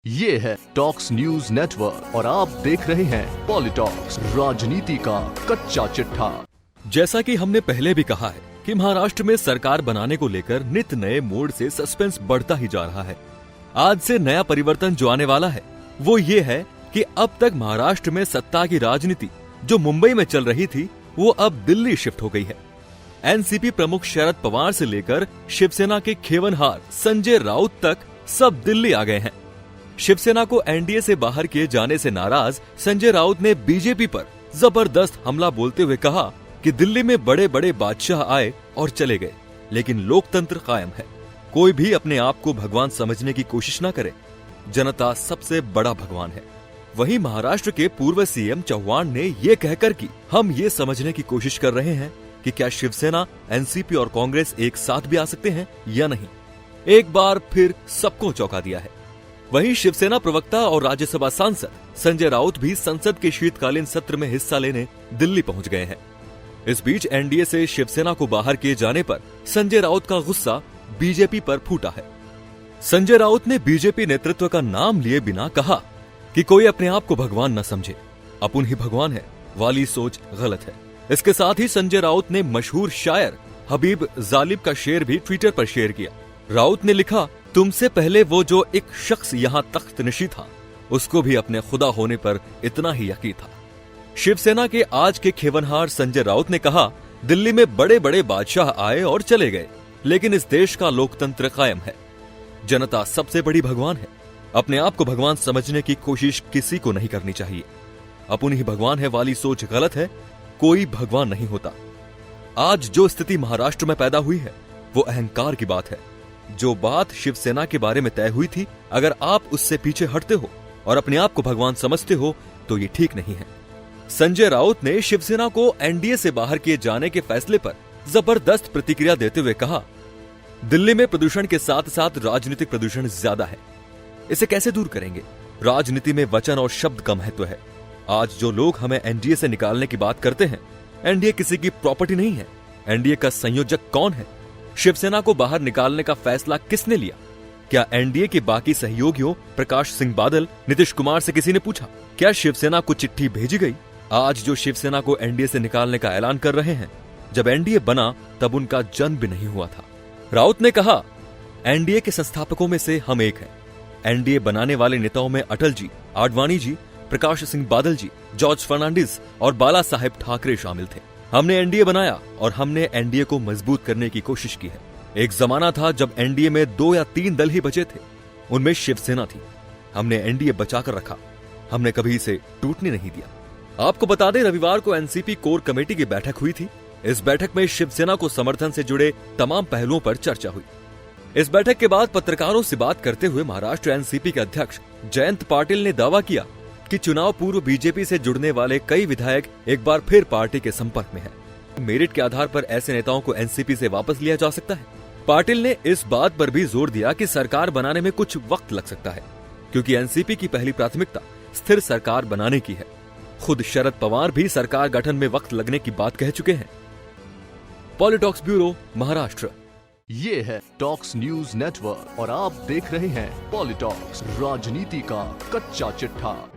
ये है talks news network और आप देख रहे हैं पॉलिटॉक्स, राजनीति का कच्चा चिट्ठा। जैसा कि हमने पहले भी कहा है कि महाराष्ट्र में सरकार बनाने को लेकर नित नए मोड से सस्पेंस बढ़ता ही जा रहा है। आज से नया परिवर्तन जो आने वाला है वो ये है कि अब तक महाराष्ट्र में सत्ता की राजनीति जो मुंबई में चल रही थी वो अब दिल्ली शिफ्ट हो गई है। एनसीपी प्रमुख शरद पवार से लेकर शिवसेना के खेवनहार संजय राउत तक सब दिल्ली आ गए हैं। शिवसेना को एनडीए से बाहर किए जाने से नाराज संजय राउत ने बीजेपी पर जबरदस्त हमला बोलते हुए कहा कि दिल्ली में बड़े बड़े बादशाह आए और चले गए, लेकिन लोकतंत्र कायम है। कोई भी अपने आप को भगवान समझने की कोशिश न करे, जनता सबसे बड़ा भगवान है। वहीं महाराष्ट्र के पूर्व सीएम चौहान ने ये कहकर कि हम ये समझने की कोशिश कर रहे हैं कि क्या शिवसेना, एनसीपी और कांग्रेस एक साथ भी आ सकते हैं या नहीं, एक बार फिर सबको चौंका दिया है। वहीं शिवसेना प्रवक्ता और राज्यसभा सांसद संजय राउत भी संसद के शीतकालीन सत्र में हिस्सा लेने दिल्ली पहुंच गए हैं। इस बीच एनडीए से शिवसेना को बाहर किए जाने पर संजय राउत का गुस्सा बीजेपी पर फूटा है। संजय राउत ने बीजेपी नेतृत्व का नाम लिए बिना कहा कि कोई अपने आप को भगवान न समझे, अपन ही भगवान है वाली सोच गलत है। इसके साथ ही संजय राउत ने मशहूर शायर हबीब जालिब का शेर भी ट्विटर पर शेयर किया। राउत ने लिखा, तुमसे पहले वो जो एक शख्स यहाँ तख्त नशी था, उसको भी अपने खुदा होने पर इतना ही यकीन था। शिवसेना के आज के खेवनहार संजय राउत ने कहा, दिल्ली में बड़े बड़े बादशाह आए और चले गए, लेकिन इस देश का लोकतंत्र कायम है। जनता सबसे बड़ी भगवान है। अपने आप को भगवान समझने की कोशिश किसी को नहीं करनी चाहिए। अपन ही भगवान है वाली सोच गलत है। कोई भगवान नहीं होता। आज जो स्थिति महाराष्ट्र में पैदा हुई है वो अहंकार की बात है। जो बात शिवसेना के बारे में तय हुई थी, अगर आप उससे पीछे हटते हो और अपने आप को भगवान समझते हो तो ये ठीक नहीं है। संजय राउत ने शिवसेना को एनडीए से बाहर किए जाने के फैसले पर जबरदस्त प्रतिक्रिया देते हुए कहा, दिल्ली में प्रदूषण के साथ साथ राजनीतिक प्रदूषण ज्यादा है, इसे कैसे दूर करेंगे। राजनीति में वचन और शब्द का महत्व है। आज जो लोग हमें एनडीए से निकालने की बात करते हैं, एनडीए किसी की प्रॉपर्टी नहीं है। एनडीए का संयोजक कौन है? शिवसेना को बाहर निकालने का फैसला किसने लिया? क्या एनडीए के बाकी सहयोगियों प्रकाश सिंह बादल, नीतीश कुमार से किसी ने पूछा? क्या शिवसेना को चिट्ठी भेजी गई? आज जो शिवसेना को एनडीए से निकालने का ऐलान कर रहे हैं, जब एनडीए बना तब उनका जन्म भी नहीं हुआ था। राउत ने कहा, एनडीए के संस्थापकों में से हम एक हैं। एनडीए बनाने वाले नेताओं में अटल जी, आडवाणी जी, प्रकाश सिंह बादल जी, जॉर्ज फर्नांडिस और बाला साहेब ठाकरे शामिल थे। हमने एनडीए बनाया और हमने एनडीए को मजबूत करने की कोशिश की है। एक जमाना था जब एनडीए में 2 या 3 दल ही बचे थे, उनमें शिवसेना थी। हमने एनडीए बचाकर रखा, हमने कभी इसे टूटने नहीं दिया। आपको बता दें, रविवार को एनसीपी कोर कमेटी की बैठक हुई थी। इस बैठक में शिवसेना को समर्थन से जुड़े तमाम पहलुओं पर चर्चा हुई। इस बैठक के बाद पत्रकारों से बात करते हुए महाराष्ट्र एनसीपी के अध्यक्ष जयंत पाटिल ने दावा किया कि चुनाव पूर्व बीजेपी से जुड़ने वाले कई विधायक एक बार फिर पार्टी के संपर्क में हैं। मेरिट के आधार पर ऐसे नेताओं को एनसीपी से वापस लिया जा सकता है। पाटिल ने इस बात पर भी जोर दिया कि सरकार बनाने में कुछ वक्त लग सकता है, क्योंकि एनसीपी की पहली प्राथमिकता स्थिर सरकार बनाने की है। खुद शरद पवार भी सरकार गठन में वक्त लगने की बात कह चुके हैं। पॉलिटॉक्स ब्यूरो, महाराष्ट्र। ये है टॉक्स न्यूज नेटवर्क और आप देख रहे हैं पॉलिटॉक्स, राजनीति का कच्चा चिट्ठा।